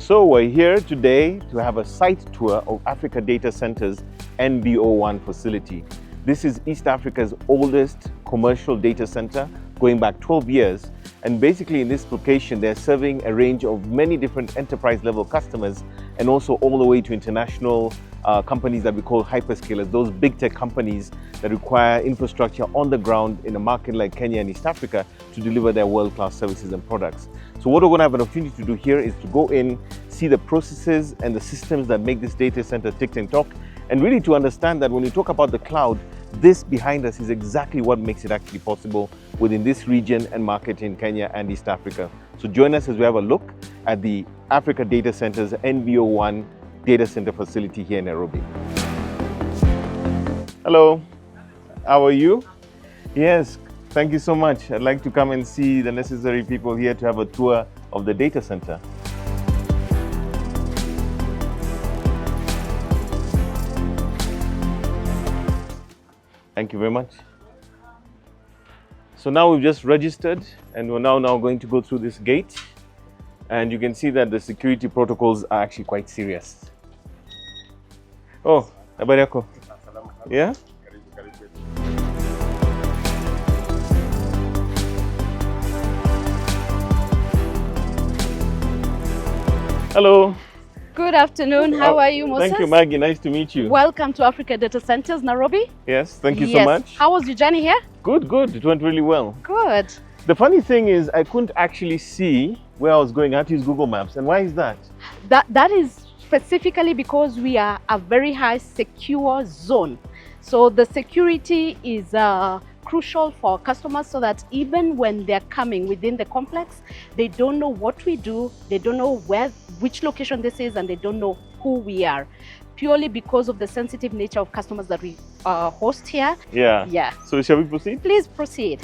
So we're here today to have a site tour of Africa Data Center's NBO1 facility. This is East Africa's oldest commercial data center, going back 12 years. And basically in this location, they're serving a range of many different enterprise level customers and also all the way to international companies that we call hyperscalers, those big tech companies that require infrastructure on the ground in a market like Kenya and East Africa to deliver their world-class services and products. So what we're going to have an opportunity to do here is to go in, see the processes and the systems that make this data center tick and talk, and really to understand that when we talk about the cloud, this behind us is exactly what makes it actually possible within this region and market in Kenya and East Africa. So join us as we have a look at the Africa Data Center's NBO1 data center facility here in Nairobi. Hello, how are you? Yes, thank you so much. I'd like to come and see the necessary people here to have a tour of the data center. Thank you very much. So now we've just registered and we're now going to go through this gate, and you can see that the security protocols are actually quite serious. Oh, habari yako? Yeah? Hello. Good afternoon. How are you, Moses? Thank you, Maggie. Nice to meet you. Welcome to Africa Data Centers, Nairobi. Yes, thank you so much. How was your journey here? Good, good. It went really well. Good. The funny thing is I couldn't actually see where I was going. I had to use Google Maps. And why is that? That is specifically because we are a very high secure zone. So the security is crucial for customers so that even when they're coming within the complex, they don't know what we do, they don't know which location this is, and they don't know who we are. Purely because of the sensitive nature of customers that we host here. Yeah. Yeah. So shall we proceed? Please proceed.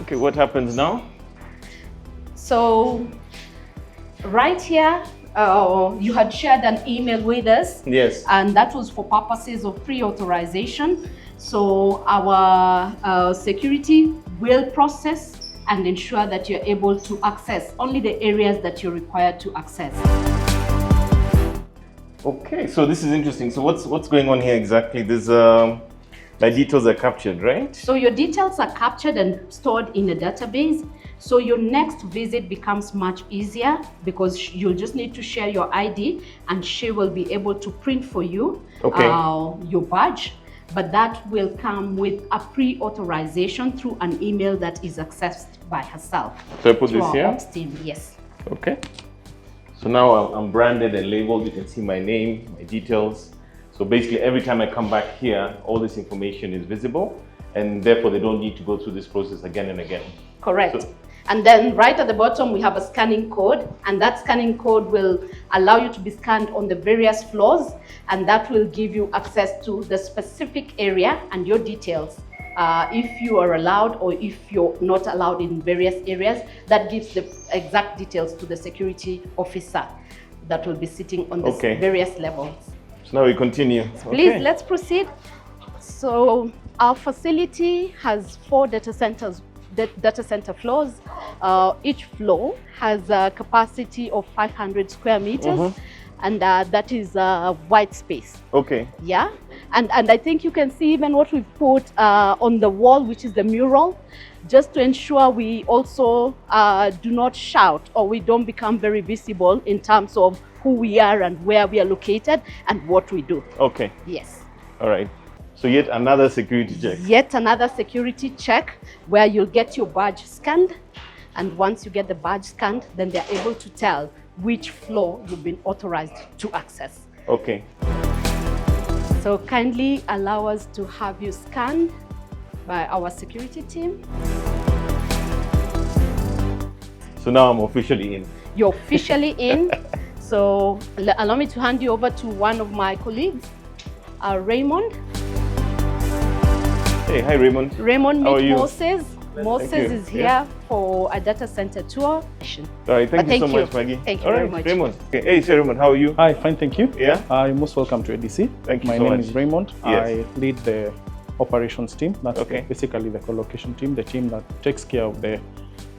Okay, what happens now? So right here, you had shared an email with us. Yes. And that was for purposes of pre-authorization. So our security will process and ensure that you're able to access only the areas that you're required to access. Okay, so this is interesting. So what's going on here exactly? There's my details are captured, right? So your details are captured and stored in a database. So your next visit becomes much easier because you'll just need to share your ID and she will be able to print for you your badge. But that will come with a pre-authorization through an email that is accessed by herself. So I put this here? Ops team, yes. Okay. So now I'm branded and labeled. You can see my name, my details. So basically every time I come back here, all this information is visible, and therefore they don't need to go through this process again and again. Correct. So, and then right at the bottom, we have a scanning code, and that scanning code will allow you to be scanned on the various floors, and that will give you access to the specific area and your details. If you are allowed or if you're not allowed in various areas, that gives the exact details to the security officer that will be sitting on the various levels. So now we continue. Please, let's proceed. So our facility has 4 data center floors. Each floor has a capacity of 500 square meters, and that is white space. Okay. Yeah, and I think you can see even what we've put on the wall, which is the mural, just to ensure we also do not shout or we don't become very visible in terms of who we are and where we are located and what we do. Okay. Yes. All right. So yet another security check. Yet another security check where you'll get your badge scanned. And once you get the badge scanned, then they're able to tell which floor you've been authorized to access. Okay. So kindly allow us to have you scanned by our security team. So now I'm officially in. You're officially in. So allow me to hand you over to one of my colleagues, Raymond. Hey, hi Raymond. Raymond, How are meet you? Moses. Moses is here for a data center tour. All right, thank you so much, Maggie. Thank you very much. Raymond. Okay. Hey, sir, Raymond, how are you? Hi, fine, thank you. Yeah? You're most welcome to ADC. Thank you My so name much. is Raymond. Yes. I lead the operations team. That's Okay. basically the co-location team, the team that takes care of the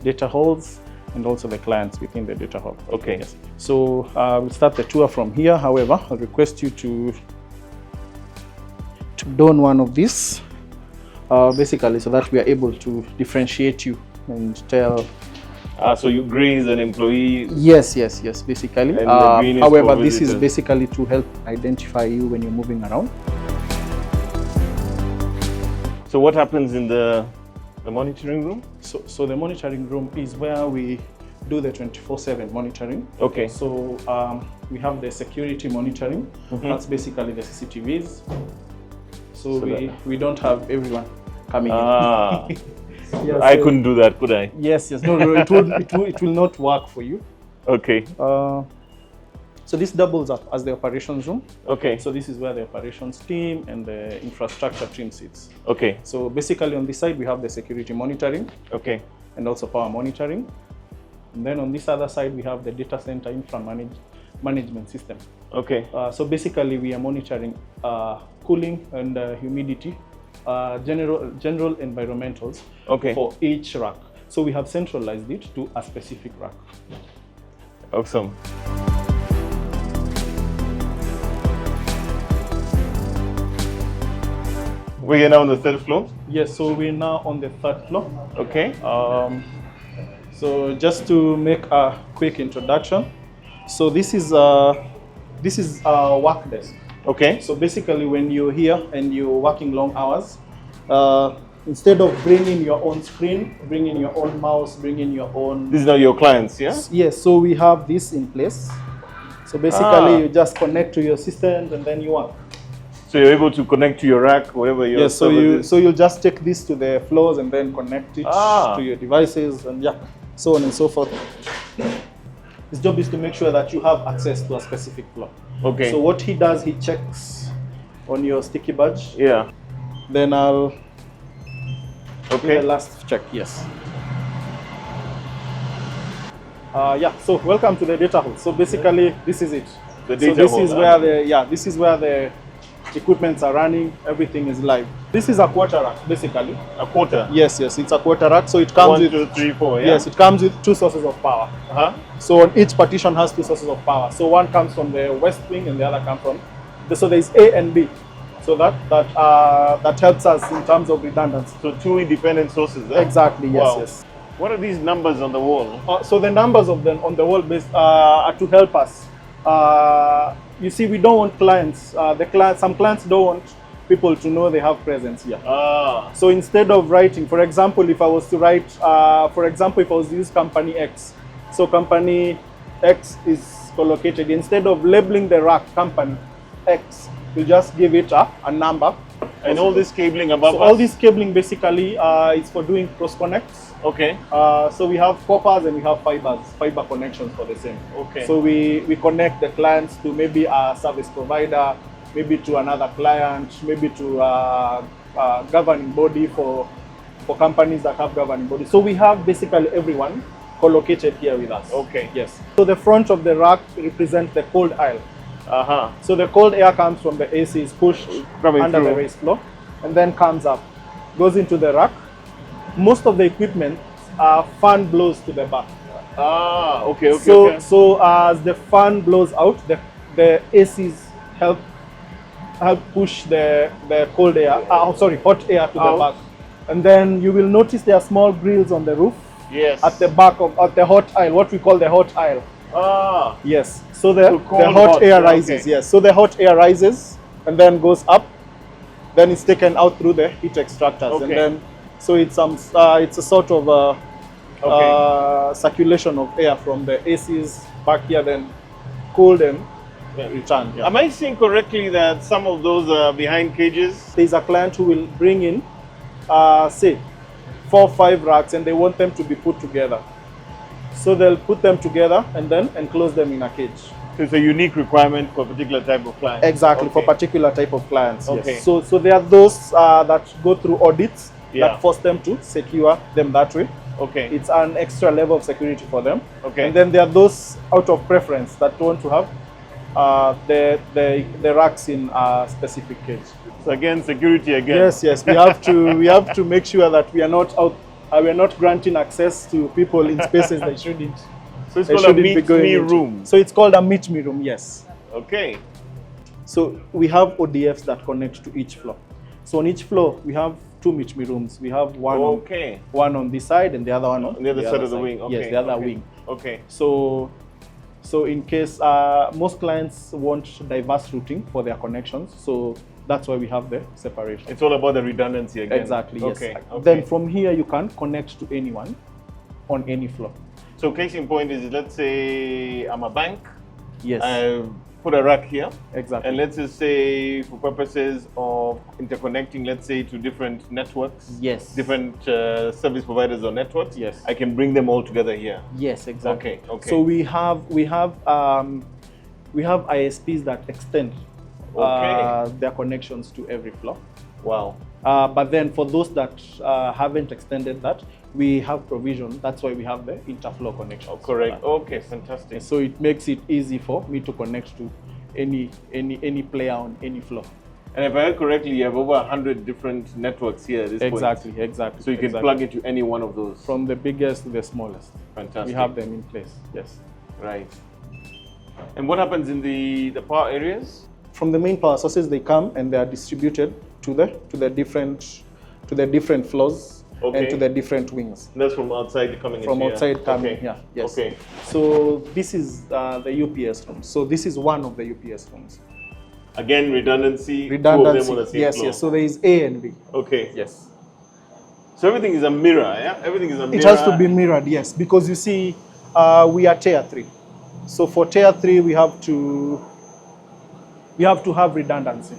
data halls, and also the clients within the data hub. Okay. Yes. So we'll start the tour from here. However, I'll request you to don one of these, basically, so that we are able to differentiate you and tell. So you gray is an employee. Yes, basically. And the green is however, for this is visitors. basically to help identify you when you're moving around. So what happens in the monitoring room? So the monitoring room is where we do the 24/7 monitoring. Okay. So we have the security monitoring. That's basically the CCTVs. So we don't have everyone coming in. Yeah, I couldn't do that, could I? Yes. No, it will not work for you. Okay. So this doubles up as the operations room. Okay. So this is where the operations team and the infrastructure team sits. Okay. So basically on this side we have the security monitoring. Okay. And also power monitoring. And then on this other side we have the data center infra management system. Okay. So basically we are monitoring cooling and humidity, general environmentals for each rack. So we have centralized it to a specific rack. Awesome. We're now on the third floor? Yes, so we're now on the third floor. Okay. So just to make a quick introduction, so this is our work desk. Okay. So basically when you're here and you're working long hours, instead of bringing your own screen, bringing your own mouse, bringing your own... These are your clients, yeah? Yes, so we have this in place. So basically you just connect to your system and then you work. So you're able to connect to your rack, wherever your Yes, so you'll just take this to the floors and then connect it to your devices and so on and so forth. His job is to make sure that you have access to a specific floor. Okay. So what he does, he checks on your sticky badge. Yeah. Then I'll do Okay. the last check, yes. So welcome to the data hall. So basically this is it. The data this hall, is where this is where the equipments are running, everything is live. This is a quarter rack, basically. A quarter? Yes, it's a quarter rack. So it comes 1, 2, 3, 4, yeah? Yes, it comes with 2 sources of power. So on each partition has 2 sources of power. So one comes from the west wing and the other comes from, so there's A and B. So that helps us in terms of redundancy. So 2 independent sources, eh? Exactly, yes, Wow. yes. What are these numbers on the wall? So the numbers of them on the wall are to help us. You see, we don't want clients. Some clients don't want people to know they have presence here. So instead of writing, for example, if I was to write, if I was to use company X, so company X is collocated. Instead of labeling the rack company X, you just give it a number. And all this cabling above So us? all this cabling basically is for doing cross connects. Okay. So we have coppers and we have fiber connections for the same. Okay. So we connect the clients to maybe a service provider, maybe to another client, maybe to a governing body for companies that have governing bodies. So we have basically everyone collocated here with us. Okay. Yes. So the front of the rack represents the cold aisle. So the cold air comes from the AC, is pushed under the raised floor, and then comes up, goes into the rack. Most of the equipment, fan blows to the back. Okay. So as the fan blows out, the ACs help push the cold air, hot air to the back. And then you will notice there are small grills on the roof. Yes. At the back of the hot aisle, what we call the hot aisle. Yes. So the cold, hot air okay. rises. Yes. So the hot air rises and then goes up. Then it's taken out through the heat extractors, Okay. and then so it's a sort of circulation of air from the ACs back here, then cooled and returned. Yeah. Am I seeing correctly that some of those are behind cages? There's a client who will bring in, say, 4 or 5 racks, and they want them to be put together. So they'll put them together and then enclose them in a cage. So it's a unique requirement for a particular type of client? Exactly, for Okay. particular type of clients. Okay. Yes. So there are those that go through audits Yeah. that force them to secure them that way. Okay. It's an extra level of security for them. Okay. And then there are those out of preference that want to have the racks in a specific cage. So again, security again. Yes. We have to make sure that we are not we're not granting access to people in spaces they shouldn't. So it's called a meet me into. room. So it's called a meet me room, yes. Okay. So we have ODFs that connect to each floor. So on each floor, we have 2 meet me rooms. We have one, one on this side and the other one on the other side of the wing. Okay. Yes, the other wing. Okay. So in case most clients want diverse routing for their connections, so that's why we have the separation. It's all about the redundancy again. Exactly, yes. Okay. Then from here, you can connect to anyone on any floor. So case in point is, let's say I'm a bank. Yes. I put a rack here. Exactly. And let's just say for purposes of interconnecting, let's say to different networks. Yes. Different service providers or networks. Yes. I can bring them all together here. Yes, exactly. Okay. Okay. So we have ISPs that extend their connections to every floor. Wow. But then for those that haven't extended that, we have provision. That's why we have the interflow connection. Oh, correct. Okay, fantastic. So it makes it easy for me to connect to any player on any floor. And if I heard correctly, you have over 100 different networks here at this point. Exactly. So you can plug into any one of those. From the biggest to the smallest. Fantastic. We have them in place, yes. Right. And what happens in the power areas? From the main power sources, they come and they are distributed to the different floors. Okay. And to the different wings. And that's from outside coming in From here? outside coming here, yes. Okay. So this is the UPS room. So this is one of the UPS rooms. Again, redundancy. Redundancy, Two of them on the same floor. yes. So there is A and B. Okay. Yes. So everything is a mirror, yeah? Everything is a mirror. It has to be mirrored, yes, because you see, we are tier 3. So for tier 3, we have to have redundancy.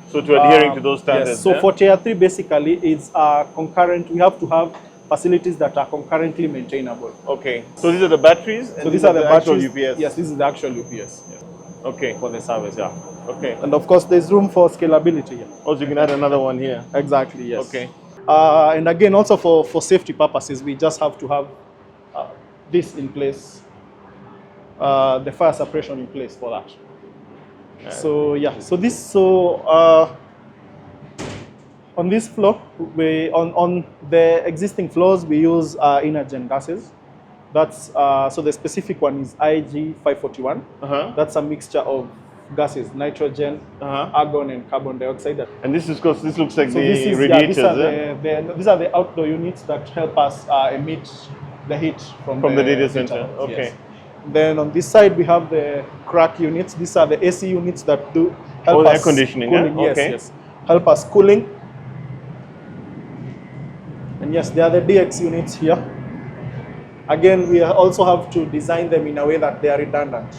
So to adhering to those standards. Yes. So for tier 3, basically, it's concurrent. We have to have facilities that are concurrently maintainable. Okay. So these are the batteries. So these are the actual batteries. UPS. Yes, this is the actual UPS. Yeah. Okay. For the service, yeah. Okay. And of course, there's room for scalability. Yeah. Also, you can add another one here. Exactly. Yes. Okay. And again, also for safety purposes, we just have to have this in place, the fire suppression in place for that. So yeah, on this floor, on the existing floors, we use inner gen gases. That's so the specific one is IG 541. That's a mixture of gases: nitrogen, argon, and carbon dioxide. And this is because this looks like so the radiators. These are the outdoor units that help us emit the heat from the data center. Okay. Yes. Then on this side we have the crack units. These are the AC units that do help us air conditioning. Cooling. Yeah? Yes, Okay. yes, help us cooling. And yes, there are the DX units here. Again, we also have to design them in a way that they are redundant,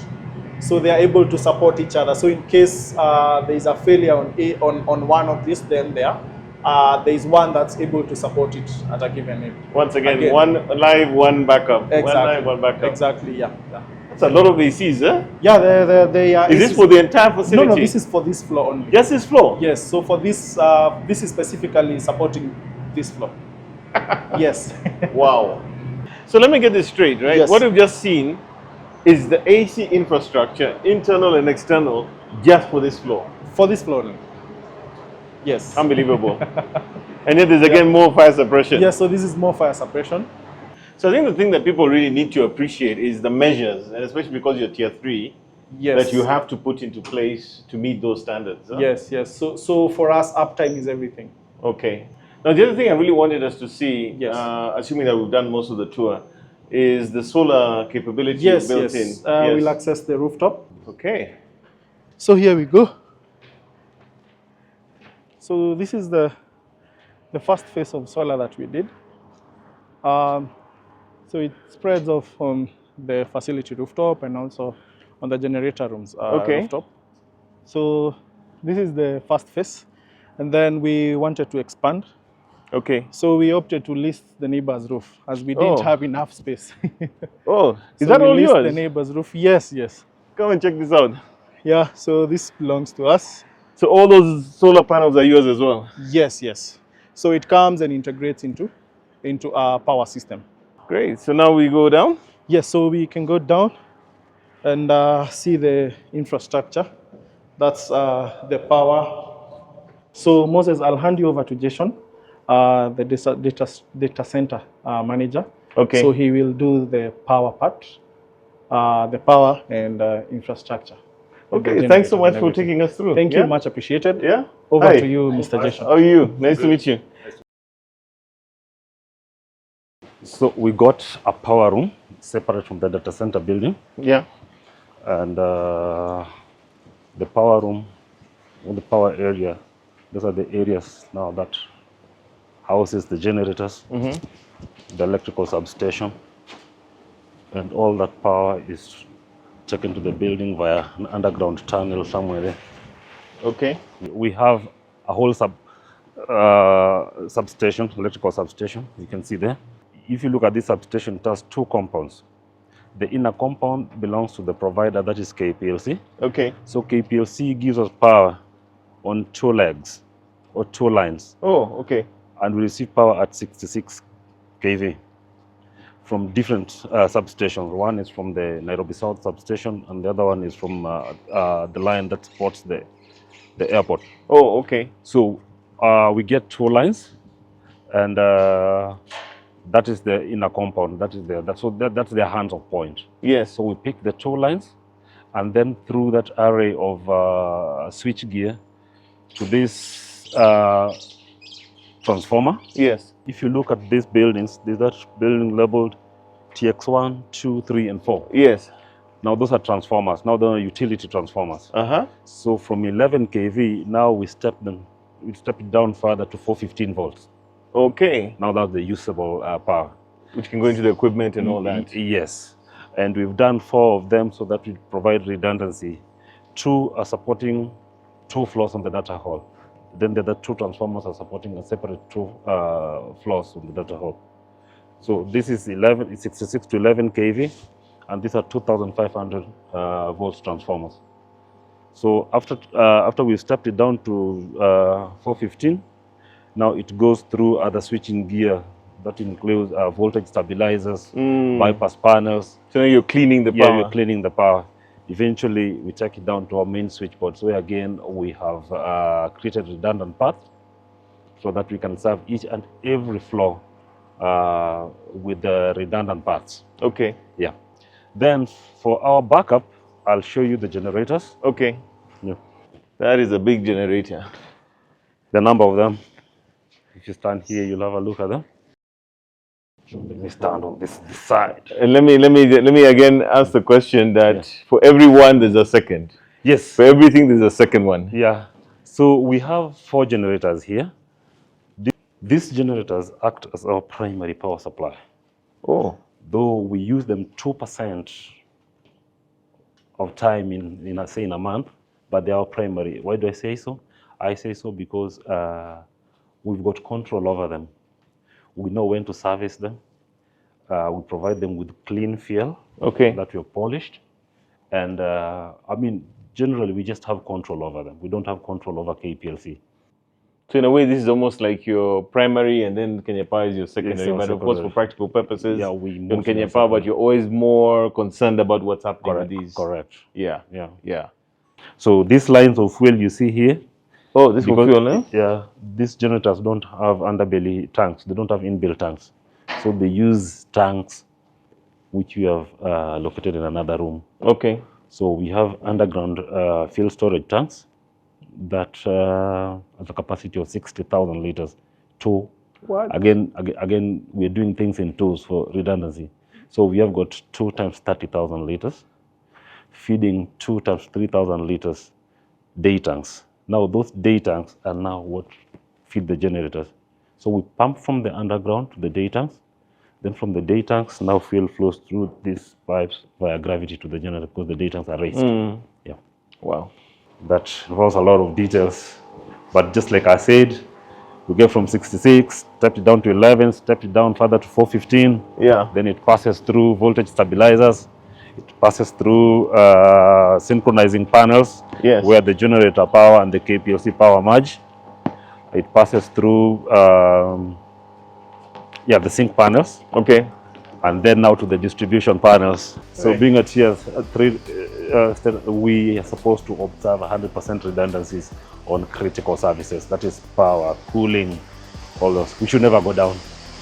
so they are able to support each other. So in case there is a failure on one of these, then there is one that's able to support it at a given end. Once again, one live, one backup. Exactly. One live, one backup. Exactly, yeah. That's a lot of ACs, eh? Yeah, they are. Is this for the entire facility? No, this is for this floor only. Just this floor? Yes, so for this, this is specifically supporting this floor. Yes. Wow. So let me get this straight, right? Yes. What we've just seen is the AC infrastructure, internal and external, just for this floor. For this floor only. Yes. Unbelievable. And yet there's again more fire suppression. Yes, so this is more fire suppression. So I think the thing that people really need to appreciate is the measures, and especially because you're tier 3, that you have to put into place to meet those standards. Huh? Yes. So for us, uptime is everything. Okay. Now the other thing I really wanted us to see, assuming that we've done most of the tour, is the solar capability built in. We'll access the rooftop. Okay. So here we go. So this is the first phase of solar that we did. So it spreads off on the facility rooftop and also on the generator rooms rooftop. So this is the first phase, and then we wanted to expand. Okay. So we opted to list the neighbor's roof as we didn't have enough space. Is that all yours? The neighbor's roof. Yes. Come and check this out. Yeah. So this belongs to us. So all those solar panels are yours as well? Yes. So it comes and integrates into our power system. Great. So now we go down? Yes, so we can go down and see the infrastructure. That's the power. So Moses, I'll hand you over to Jason the data center manager. Okay. So he will do the power part, the power and infrastructure. Okay, thanks so much for taking us through. Thank you, much appreciated. Yeah. Over Hi. to you, Mr. Jason. How are you? Nice to meet you. So we got a power room separate from the data center building. Yeah. And the power room, or the power area, those are the areas now that houses the generators, the electrical substation, and all that power is taken to the building via an underground tunnel somewhere there. Okay. We have a whole substation, electrical substation, you can see there. If you look at this substation, it has two compounds. The inner compound belongs to the provider, that is KPLC. Okay. So KPLC gives us power on two legs or two lines. Oh, okay. And we receive power at 66 kV from different substations. One is from the Nairobi South substation, and the other one is from the line that supports the airport. Oh, okay. So we get two lines, and that is the inner compound. That's their hands-off point. Yes. So we pick the two lines, and then through that array of switch gear to this transformer. Yes. If you look at these buildings, there's that building labeled TX1, 2, 3, and 4. Yes. Now those are transformers. Now they're utility transformers. So from 11 kV, now we step it down further to 415 volts. Okay. Now that's the usable power. Which can go into the equipment and all that. Yes. And we've done 4 of them so that we provide redundancy. 2 are supporting 2 floors on the data hall. Then the other 2 transformers are supporting a separate 2 floors on the data hall. So this is 66 to 11 kV, and these are 2,500 volts transformers. So after we've stepped it down to 415, now it goes through other switching gear that includes voltage stabilizers, bypass panels. So now you're cleaning the power. Yeah, you're cleaning the power. Eventually, we take it down to our main switchboard. So again, we have created redundant paths so that we can serve each and every floor with the redundant paths. Okay. Yeah. Then for our backup, I'll show you the generators. Okay. Yeah. That is a big generator. The number of them. If you stand here, you'll have a look at them. Let me stand on this side. And let me again ask the question that for every one there's a second. Yes. For everything there's a second one. Yeah. So we have 4 generators here. These generators act as our primary power supply. Oh. Though we use them 2% of time in a month, but they are primary. Why do I say so? I say so because we've got control over them. We know when to service them. We provide them with clean fuel that we have polished. And I mean, generally, we just have control over them. We don't have control over KPLC. So in a way, this is almost like your primary, and then Kenya Power is your secondary. Yes, but of course, for practical purposes, we on Kenya Power, but you're always more concerned about what's happening with these. Correct. Yeah. So these lines of fuel you see here. Oh, this for fuel, eh? Yeah, these generators don't have underbelly tanks. They don't have inbuilt tanks. So they use tanks which we have located in another room. Okay. So we have underground fuel storage tanks that has a capacity of 60,000 liters. What? Again, we're doing things in twos for redundancy. So we have got 2 times 30,000 liters, feeding 2 times 3,000 liters day tanks. Now those day tanks are now what feed the generators. So we pump from the underground to the day tanks. Then from the day tanks, now fuel flows through these pipes via gravity to the generator because the day tanks are raised. Yeah. Wow. That involves a lot of details. But just like I said, we get from 66, stepped it down to 11, stepped it down further to 415. Yeah. Then it passes through voltage stabilizers. It passes through synchronizing panels where the generator power and the KPLC power merge. It passes through the sync panels. Okay. And then now to the distribution panels. So being at tier 3, we are supposed to observe 100% redundancies on critical services. That is power, cooling, all those. We should never go down.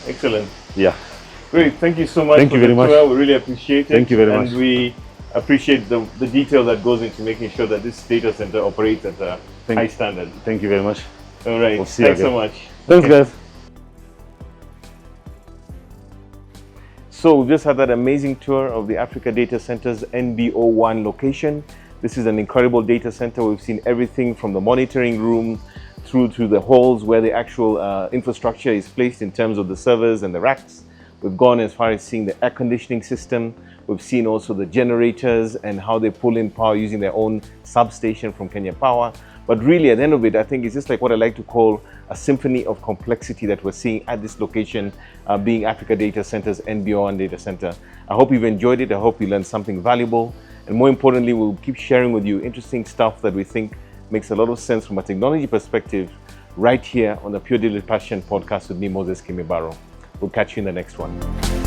Excellent. Yeah. Great. Thank you so much Thank for you the very much. tour. We really appreciate it. Thank you very much. And we appreciate the detail that goes into making sure that this data center operates at a high standard. Thank you very much. All right. We'll see you Thanks so again. much. Thanks, guys. So we've just had that amazing tour of the Africa Data Center's NBO1 location. This is an incredible data center. We've seen everything from the monitoring room through to the halls where the actual infrastructure is placed in terms of the servers and the racks. We've gone as far as seeing the air conditioning system. We've seen also the generators and how they pull in power using their own substation from Kenya Power. But really, at the end of it, I think it's just like what I like to call a symphony of complexity that we're seeing at this location, being Africa Data Center's NBO1 data center. I hope you've enjoyed it. I hope you learned something valuable. And more importantly, we'll keep sharing with you interesting stuff that we think makes a lot of sense from a technology perspective right here on the Pure Digital Passion podcast with me, Moses Kimibaro. We'll catch you in the next one.